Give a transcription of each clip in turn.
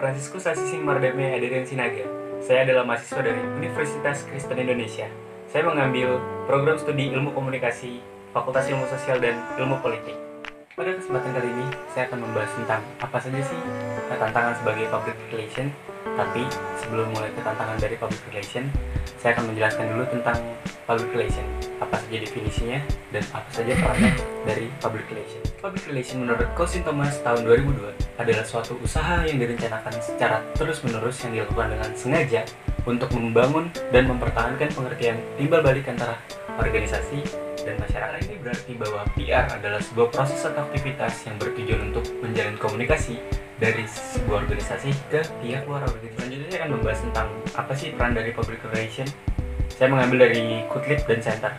Franciscus Assisi Mardame Adrian Sinaga. Saya adalah mahasiswa dari Universitas Kristen Indonesia. Saya mengambil program studi Ilmu Komunikasi, Fakultas Ilmu Sosial dan Ilmu Politik. Pada kesempatan kali ini, saya akan membahas tentang apa saja sih tantangan sebagai public relation. Tapi sebelum mulai ke tantangan dari public relation, saya akan menjelaskan dulu tentang public relation, apa saja definisinya dan apa saja perannya dari public relation. Public relation menurut Cousin Thomas tahun 2002 adalah suatu usaha yang direncanakan secara terus-menerus yang dilakukan dengan sengaja untuk membangun dan mempertahankan pengertian timbal balik antara organisasi dan masyarakat. Ini berarti bahwa PR adalah sebuah proses atau aktivitas yang bertujuan untuk menjalin komunikasi dari sebuah organisasi ke pihak luar organisasi. Selanjutnya saya akan membahas tentang apa sih peran dari public relation. Saya mengambil dari Kutlit dan Center.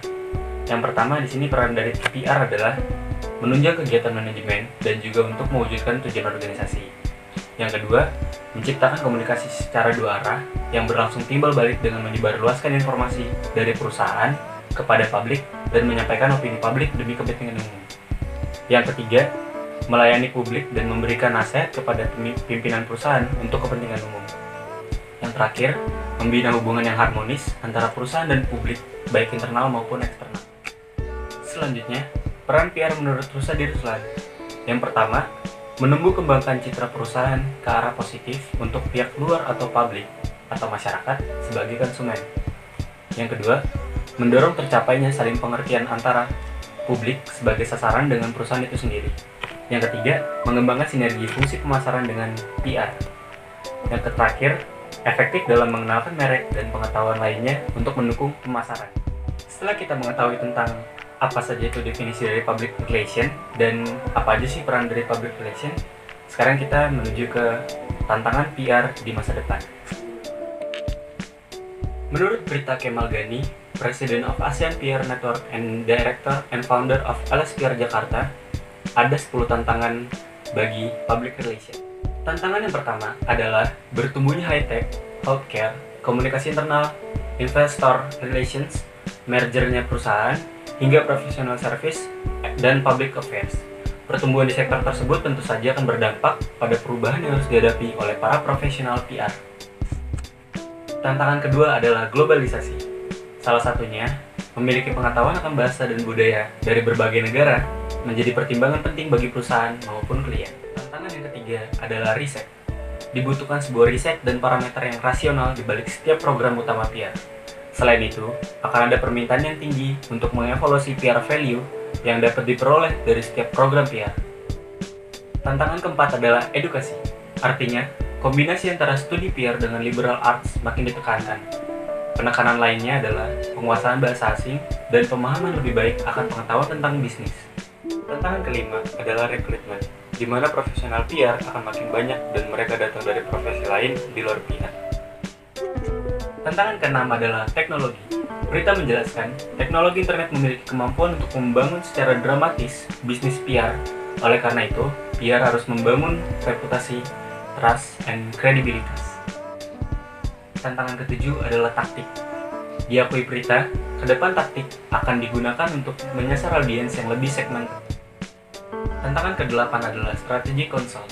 Yang pertama di sini peran dari PR adalah menunjang kegiatan manajemen dan juga untuk mewujudkan tujuan organisasi. Yang kedua, menciptakan komunikasi secara dua arah yang berlangsung timbal balik dengan menyebarluaskan informasi dari perusahaan kepada publik dan menyampaikan opini publik demi kepentingan umum. Yang ketiga, melayani publik dan memberikan nasihat kepada pimpinan perusahaan untuk kepentingan umum. Yang terakhir, membina hubungan yang harmonis antara perusahaan dan publik, baik internal maupun eksternal. Selanjutnya, peran PR menurut Rusadi Ruslan. Yang pertama, menumbuh kembangkan citra perusahaan ke arah positif untuk pihak luar atau publik atau masyarakat sebagai konsumen. Yang kedua, mendorong tercapainya saling pengertian antara publik sebagai sasaran dengan perusahaan itu sendiri. Yang ketiga, mengembangkan sinergi fungsi pemasaran dengan PR. Yang terakhir, efektif dalam mengenalkan merek dan pengetahuan lainnya untuk mendukung pemasaran. Setelah kita mengetahui tentang apa saja itu definisi dari public relation dan apa aja sih peran dari public relation, sekarang kita menuju ke tantangan PR di masa depan. Menurut Brita Kemal Gani, President of ASEAN PR Network and Director and Founder of LS PR Jakarta, ada 10 tantangan bagi public relation. Tantangan yang pertama adalah bertumbuhnya high-tech, healthcare, komunikasi internal, investor relations, mergernya perusahaan, hingga professional service dan public affairs. Pertumbuhan di sektor tersebut tentu saja akan berdampak pada perubahan yang harus dihadapi oleh para profesional PR. Tantangan kedua adalah globalisasi. Salah satunya, memiliki pengetahuan akan bahasa dan budaya dari berbagai negara menjadi pertimbangan penting bagi perusahaan maupun klien. Tantangan yang ketiga adalah riset. Dibutuhkan sebuah riset dan parameter yang rasional di balik setiap program utama PR. Selain itu, akan ada permintaan yang tinggi untuk mengevaluasi PR value yang dapat diperoleh dari setiap program PR. Tantangan keempat adalah edukasi. Artinya, kombinasi antara studi PR dengan liberal arts makin ditekankan. Penekanan lainnya adalah penguasaan bahasa asing dan pemahaman lebih baik akan pengetahuan tentang bisnis. Tantangan kelima adalah rekrutmen, di mana profesional PR akan makin banyak dan mereka datang dari profesi lain di luar PR. Tantangan keenam adalah teknologi. Berita menjelaskan, teknologi internet memiliki kemampuan untuk membangun secara dramatis bisnis PR. Oleh karena itu, PR harus membangun reputasi, trust, and kredibilitas. Tantangan ketujuh adalah taktik. Diakui Prita, ke depan taktik akan digunakan untuk menyasar audiens yang lebih segmented. Tantangan ke-8 adalah strategi konsol.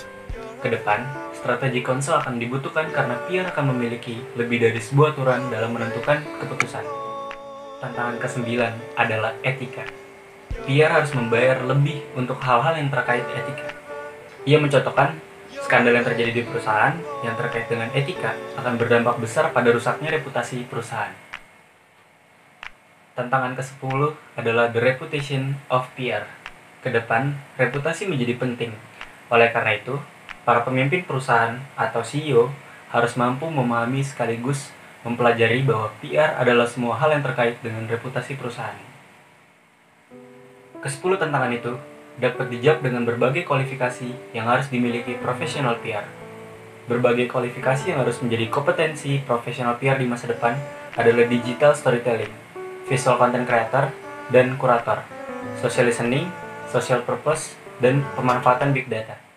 Ke depan, strategi konsol akan dibutuhkan karena PR akan memiliki lebih dari sebuah aturan dalam menentukan keputusan. Tantangan ke-9 adalah etika. PR harus membayar lebih untuk hal-hal yang terkait etika. Ia mencontohkan, skandal yang terjadi di perusahaan yang terkait dengan etika akan berdampak besar pada rusaknya reputasi perusahaan. Tantangan ke-10 adalah the reputation of PR. Kedepan, reputasi menjadi penting. Oleh karena itu, para pemimpin perusahaan atau CEO harus mampu memahami sekaligus mempelajari bahwa PR adalah semua hal yang terkait dengan reputasi perusahaan. Ke-10 tantangan itu dapat dijawab dengan berbagai kualifikasi yang harus dimiliki profesional PR. Berbagai kualifikasi yang harus menjadi kompetensi profesional PR di masa depan adalah digital storytelling, visual content creator, dan kurator, social listening, social purpose, dan pemanfaatan big data.